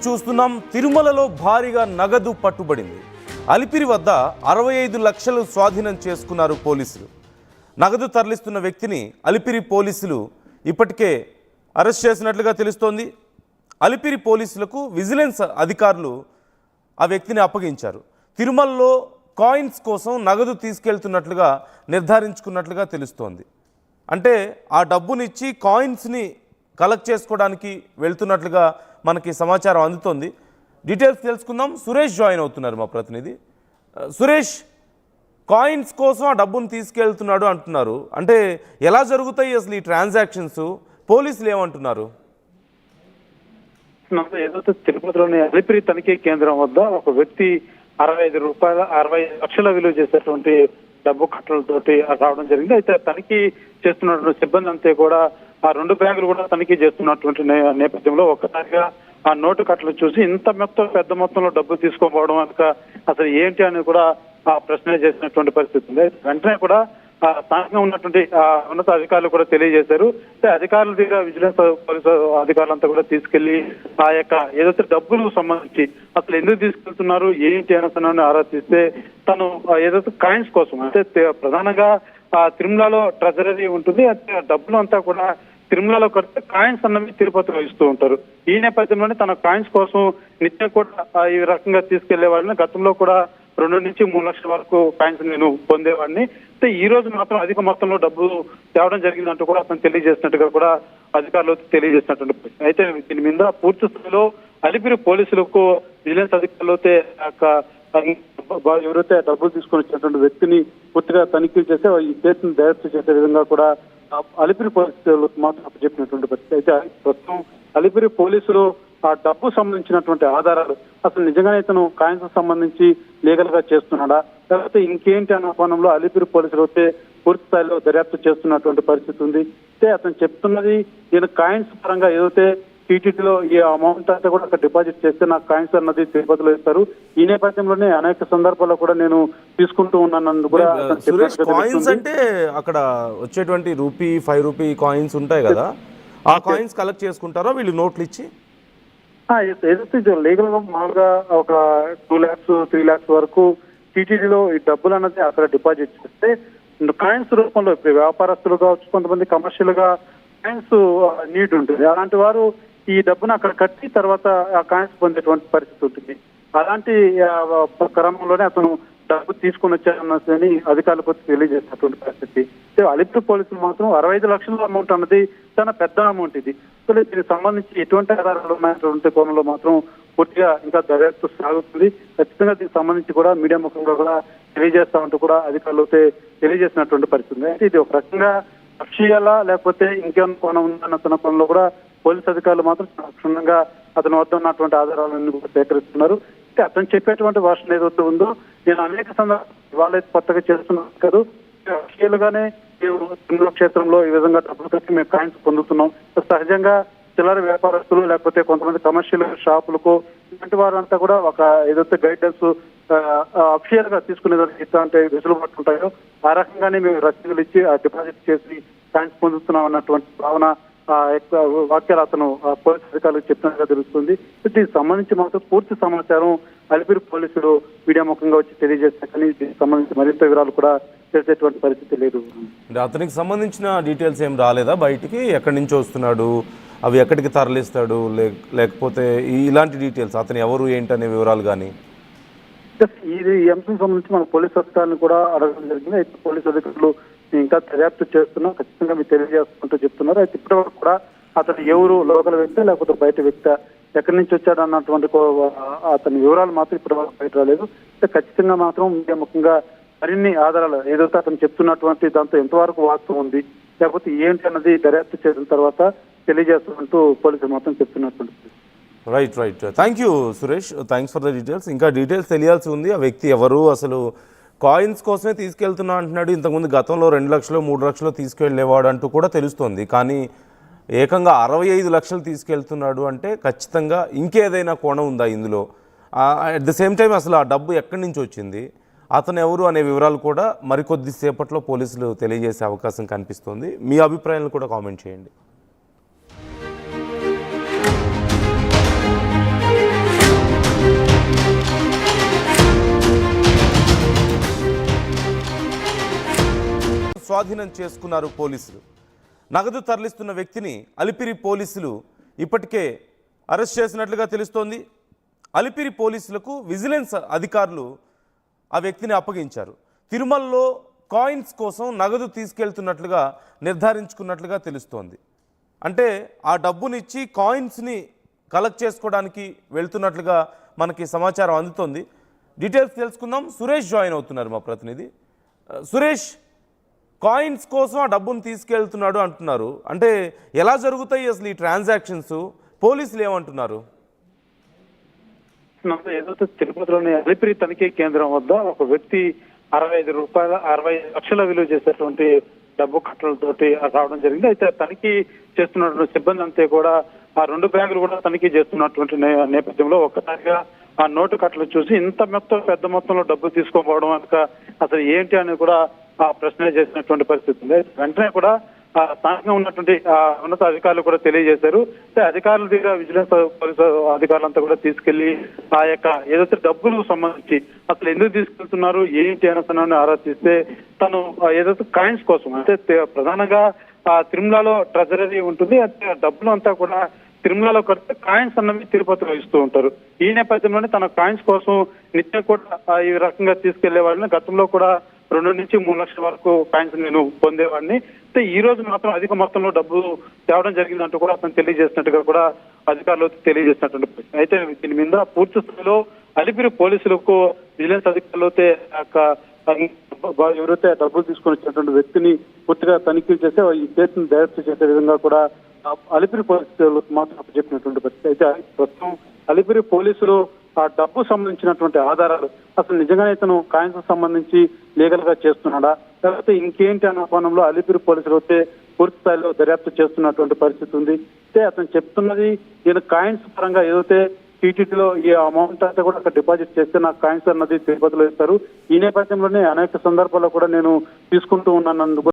చూస్తున్నాం. తిరుమలలో భారీగా నగదు పట్టుబడింది. అలిపిరి వద్ద 65 లక్షలు స్వాధీనం చేసుకున్నారు పోలీసులు. నగదు తరలిస్తున్న వ్యక్తిని అలిపిరి పోలీసులు ఇప్పటికే అరెస్ట్ చేసినట్లుగా తెలుస్తోంది. అలిపిరి పోలీసులకు విజిలెన్స్ అధికారులు ఆ వ్యక్తిని అప్పగించారు. తిరుమలలో కాయిన్స్ కోసం నగదు తీసుకెళ్తున్నట్లుగా నిర్ధారించుకున్నట్లుగా తెలుస్తోంది. అంటే ఆ డబ్బునిచ్చి కాయిన్స్ని కలెక్ట్ చేసుకోవడానికి వెళ్తున్నట్లుగా మనకి సమాచారం అందుతోంది. డీటెయిల్స్ తెలుసుకుందాం. సురేష్ జాయిన్ అవుతున్నారు, మా ప్రతినిధి. సురేష్, కాయిన్స్ కోసం ఆ డబ్బును తీసుకెళ్తున్నాడు అంటున్నారు. అంటే ఎలా జరుగుతాయి అసలు ఈ ట్రాన్సాక్షన్స్? పోలీసులు ఏమంటున్నారు? ఏదైతే తిరుపతిలోని అలిపిరి తనిఖీ కేంద్రం వద్ద ఒక వ్యక్తి 65 లక్షల విలువ చేసేటువంటి డబ్బు కట్టలతోటి రావడం జరిగింది. అయితే తనిఖీ చేస్తున్నటువంటి సిబ్బంది అంతే కూడా ఆ 2 బ్యాగులు కూడా తనిఖీ చేస్తున్నటువంటి నేపథ్యంలో ఒక్కసారిగా ఆ నోటు కట్టలు చూసి ఇంత పెద్ద మొత్తంలో డబ్బు తీసుకోపోవడం కనుక అసలు ఏంటి అని కూడా ఆ ప్రశ్న చేసినటువంటి పరిస్థితి ఉంది. వెంటనే కూడా స్థానికంగా ఉన్నటువంటి ఉన్నత అధికారులు కూడా తెలియజేశారు. అధికారుల దగ్గర విజిలెన్స్ పోలీసు అధికారులంతా కూడా తీసుకెళ్లి ఆ యొక్క ఏదైతే డబ్బులకు సంబంధించి అసలు ఎందుకు తీసుకెళ్తున్నారు ఏంటి అని ఆరా తీస్తే తను ఏదైతే కాయిన్స్ కోసం, అంటే ప్రధానంగా తిరుమలలో ట్రెజరీ ఉంటుంది, డబ్బులు అంతా కూడా తిరుమలలో కడితే కాయిన్స్ అన్నవి తిరుపతిలో ఇస్తూ ఉంటారు. ఈ నేపథ్యంలోనే తన కాయిన్స్ కోసం నిత్యం కూడా ఈ రకంగా తీసుకెళ్లే వాళ్ళని గతంలో కూడా 2 నుంచి 3 లక్షల వరకు కాయిన్స్ నేను పొందేవాడిని. అయితే ఈ రోజు మాత్రం అధిక మొత్తంలో డబ్బు తేవడం జరిగిందంటూ కూడా అతను తెలియజేసినట్టుగా కూడా అధికారులు తెలియజేసినటువంటి ప్రశ్న. అయితే దీని మీద పూర్తి స్థాయిలో అలిపిరి పోలీసులకు విజిలెన్స్ అధికారులు ఎవరైతే డబ్బులు తీసుకొని వచ్చినటువంటి వ్యక్తిని పూర్తిగా తనిఖీ చేస్తే ఈ కేసును దర్యాప్తు చేసే విధంగా కూడా అలిపిరి పోలీసులకు మాత్రం చెప్పినటువంటి పరిస్థితి. అయితే ప్రస్తుతం అలిపిరి పోలీసులు ఆ డబ్బు సంబంధించినటువంటి ఆధారాలు అసలు నిజంగానే ఇతను కాయిన్స్ సంబంధించి లీగల్ గా చేస్తున్నాడా లేకపోతే ఇంకేంటి అన్న కోణంలో అలిపిరి పోలీసులు అయితే పూర్తి స్థాయిలో దర్యాప్తు చేస్తున్నటువంటి పరిస్థితి ఉంది. అయితే అతను చెప్తున్నది ఈయన కాయిన్స్ పరంగా ఏదైతే టీటీడీలో ఈ అమౌంట్ అంతా కూడా అక్కడ డిపాజిట్ చేస్తే నాకు కాయిన్స్ అన్నది తిరుపతిలో ఇస్తారు. ఈ నేపథ్యంలోనే అనేక సందర్భాల్లో కూడా నేను తీసుకుంటూ ఉన్నాను కూడా. కాయిన్స్ అంటే అక్కడ వచ్చేటువంటి రూపీ 5 రూపీ కాయిన్స్ ఉంటాయి కదా, ఆ కాయిన్స్ కలెక్ట్ చేసుకుంటారో వీళ్ళు నోట్లు ఇచ్చి? ఏదైతే లీగల్ గా మామూలుగా ఒక 2 lakhs 3 lakhs వరకు టీటీడీలో ఈ డబ్బులు అన్నది అక్కడ డిపాజిట్ చేస్తే కాయిన్స్ రూపంలో ఇప్పుడు వ్యాపారస్తులు కావచ్చు, కొంతమంది కమర్షియల్ గా కాయిన్స్ నీడ్ ఉంటుంది. అలాంటి వారు ఈ డబ్బును అక్కడ కట్టి తర్వాత ఆ కాయిన్స్ పొందేటువంటి పరిస్థితి ఉంటుంది. అలాంటి క్రమంలోనే అతను డబ్బు తీసుకుని వచ్చారని అధికారులకు తెలియజేసినటువంటి పరిస్థితి. అలిపిరి పోలీసులు మాత్రం 65 లక్షల అమౌంట్ అన్నది చాలా పెద్ద అమౌంట్. ఇది అసలు దీనికి సంబంధించి ఎటువంటి ఆధారాలు ఉన్నటువంటి కోణంలో మాత్రం పూర్తిగా ఇంకా దర్యాప్తు సాగుతుంది. ఖచ్చితంగా దీనికి సంబంధించి కూడా మీడియా ముఖంగా కూడా తెలియజేస్తామంటూ కూడా అధికారులు తెలియజేసినటువంటి పరిస్థితి. అయితే ఇది ఒక రకంగా అక్షయాలా లేకపోతే ఇంకేమైనా కోణం ఉందన్న కోణంలో కూడా పోలీసు అధికారులు మాత్రం క్షుణ్ణంగా అతని వద్ద ఉన్నటువంటి ఆధారాలన్నీ కూడా సేకరిస్తున్నారు. అయితే అతను చెప్పేటువంటి వర్షన్ ఏదైతే ఉందో, నేను అనేక సందర్భాలు వాళ్ళైతే కొత్తగా చేస్తున్నాను కాదు, అక్షయాలుగానే తిరుమల క్షేత్రంలో ఈ విధంగా డబ్బులు కట్టి మేము కాయిన్స్ పొందుతున్నాం. సహజంగా చిల్లర వ్యాపారస్తులు లేకపోతే కొంతమంది కమర్షియల్ షాపులకు ఇలాంటి వారంతా కూడా ఒక ఏదైతే గైడెన్స్ అఫిషియల్ గా తీసుకునేదానికి అంటే వెసులుబాటు ఉంటాయో ఆ రకంగానే మేము రసీదులు ఇచ్చి డిపాజిట్ చేసి కాయిన్స్ పొందుతున్నాం అన్నటువంటి భావన వాక్యాలు అతను పోలీసు అధికారులకు చెప్పినట్టుగా తెలుస్తుంది. దీనికి సంబంధించి మాత్రం పూర్తి సమాచారం అలిపిరి పోలీసులు మీడియా ముఖంగా వచ్చి తెలియజేస్తే కానీ దీనికి సంబంధించి మరింత వివరాలు కూడా తెలిసేటువంటి పరిస్థితి లేదు. అతనికి సంబంధించిన డీటెయిల్స్ ఏం రాలేదా బయటికి? ఎక్కడి నుంచి వస్తున్నాడు, అవి ఎక్కడికి తరలిస్తాడు, లేకపోతే ఇలాంటి డీటెయిల్స్ అతను ఎవరు ఏంటనే వివరాలు కానీ? ఇది ఈ అంశం సంబంధించి మన పోలీసు అధికారులను కూడా అడగడం జరిగింది. అయితే పోలీసు అధికారులు ఇంకా దర్యాప్తు చేస్తున్నాం, ఖచ్చితంగా మీరు తెలియజేసుకుంటూ చెప్తున్నారు. అయితే ఇప్పటివరకు కూడా అతను ఎవరు లోకల్ వ్యక్తి లేకపోతే బయట వ్యక్తి, ఎక్కడి నుంచి వచ్చాడు అన్నటువంటి అతని వివరాలు మాత్రం ఇప్పటివరకు బయట రాలేదు. ఖచ్చితంగా మాత్రం మీడియా ముఖ్యంగా మరిన్ని ఆధారాలు ఏదైతే అతను చెప్తున్నటువంటి దాంతో ఎంతవరకు వాస్తవం ఉంది లేకపోతే ఏంటి అన్నది దర్యాప్తు చేసిన తర్వాత తెలియజేస్తున్నట్టు పోలీసులు మాత్రం చెప్తున్నటువంటి. Right. Thank you Suresh, thanks for the details. ఇంకా డీటెయిల్స్ తెలియాల్సి ఉంది. ఆ వ్యక్తి ఎవరు, అసలు కాయిన్స్ కోసమే తీసుకెళ్తున్నా అంటున్నాడు. ఇంతకుముందు గతంలో 2 లక్షలు 3 లక్షలు తీసుకెళ్లేవాడు అంటూ కూడా తెలుస్తోంది. కానీ ఏకంగా 65 లక్షలు తీసుకెళ్తున్నాడు అంటే ఖచ్చితంగా ఇంకేదైనా కోణం ఉందా ఇందులో? అట్ ద సేమ్ టైం అసలు ఆ డబ్బు ఎక్కడి నుంచి వచ్చింది, అతను ఎవరు అనే వివరాలు కూడా మరికొద్ది సేపట్లో పోలీసులు తెలియజేసే అవకాశం కనిపిస్తుంది. మీ అభిప్రాయాలను కూడా కామెంట్ చేయండి. స్వాధీనం చేసుకున్నారు పోలీసులు. నగదు తరలిస్తున్న వ్యక్తిని అలిపిరి పోలీసులు ఇప్పటికే అరెస్ట్ చేసినట్లుగా తెలుస్తోంది. అలిపిరి పోలీసులకు విజిలెన్స్ అధికారులు ఆ వ్యక్తిని అప్పగించారు. తిరుమలలో కాయిన్స్ కోసం నగదు తీసుకెళ్తున్నట్లుగా నిర్ధారించుకున్నట్లుగా తెలుస్తోంది. అంటే ఆ డబ్బునిచ్చి కాయిన్స్ని కలెక్ట్ చేసుకోవడానికి వెళ్తున్నట్లుగా మనకి సమాచారం అందుతోంది. డీటెయిల్స్ తెలుసుకుందాం. సురేష్ జాయిన్ అవుతున్నారు మా ప్రతినిధి. సురేష్, కాయిన్స్ కోసం ఆ డబ్బును తీసుకెళ్తున్నాడు అంటున్నారు. అంటే ఎలా జరుగుతాయి అసలు ఈ ట్రాన్సాక్షన్స్? పోలీసులు ఏమంటున్నారు? ఏదైతే తిరుపతిలోని అలిపిరి తనిఖీ కేంద్రం వద్ద ఒక వ్యక్తి 65 లక్షల విలువ చేసేటువంటి డబ్బు కట్టలతోటి రావడం జరిగింది. అయితే తనిఖీ చేస్తున్నటువంటి సిబ్బంది అంతే కూడా ఆ 2 బ్యాగులు కూడా తనిఖీ చేస్తున్నటువంటి నేపథ్యంలో ఒక్కసారిగా ఆ నోటు కట్టలు చూసి ఇంత పెద్ద మొత్తంలో డబ్బు తీసుకోపోవడం కనుక అసలు ఏంటి అని కూడా ఆ ప్రశ్న చేసినటువంటి పరిస్థితి ఉంది. వెంటనే కూడా స్థానికంగా ఉన్నటువంటి ఉన్నత అధికారులు కూడా తెలియజేశారు. అధికారుల దగ్గర విజిలెన్స్ పోలీసు అధికారులంతా కూడా తీసుకెళ్లి ఆ యొక్క ఏదైతే డబ్బులకు సంబంధించి అసలు ఎందుకు తీసుకెళ్తున్నారు ఏంటి అని ఆరా తీస్తే తను ఏదైతే కాయిన్స్ కోసం అంటే ప్రధానంగా తిరుమలలో ట్రెజరీ ఉంటుంది. డబ్బులు అంతా కూడా తిరుమలలో కడితే కాయిన్స్ అన్నవి తిరుపతిలో ఇస్తూ ఉంటారు. ఈ నేపథ్యంలోనే తన కాయిన్స్ కోసం నిత్యం కూడా ఈ రకంగా తీసుకెళ్లే వాళ్ళని గతంలో కూడా 2 నుంచి 3 లక్షల వరకు కాయిన్స్ నేను పొందేవాడిని. అయితే ఈ రోజు మాత్రం అధిక మొత్తంలో డబ్బు తేవడం జరిగిందంటూ కూడా అతను తెలియజేసినట్టుగా కూడా అధికారులు తెలియజేసినటువంటి ప్రశ్న. అయితే దీని మీద పూర్తి స్థాయిలో అలిపిరి పోలీసులకు విజిలెన్స్ అధికారులు అయితే ఎవరైతే డబ్బులు తీసుకొని వచ్చినటువంటి వ్యక్తిని పూర్తిగా తనిఖీలు చేస్తే ఈ కేసును దర్యాప్తు చేసే విధంగా కూడా అలిపిరి పోలీసులకు మాత్రం చెప్పినటువంటి పరిస్థితి. అయితే ప్రస్తుతం అలిపిరి పోలీసులు ఆ డబ్బు సంబంధించినటువంటి ఆధారాలు అసలు నిజంగానే ఇతను కాయిన్స్ సంబంధించి లీగల్ గా చేస్తున్నాడా లేకపోతే ఇంకేంటి అన్న కోణంలో అలిపిరి పోలీసులు అయితే పూర్తి స్థాయిలో దర్యాప్తు చేస్తున్నటువంటి పరిస్థితి ఉంది. అయితే అతను చెప్తున్నది ఈయన కాయిన్స్ పరంగా ఏదైతే టీటీడీలో ఈ అమౌంట్ అంతా కూడా అక్కడ డిపాజిట్ చేస్తే నాకు కాయిన్స్ అన్నది తిరుపతిలో ఇస్తారు. ఈ నేపథ్యంలోనే అనేక సందర్భాల్లో కూడా నేను తీసుకుంటూ ఉన్నాను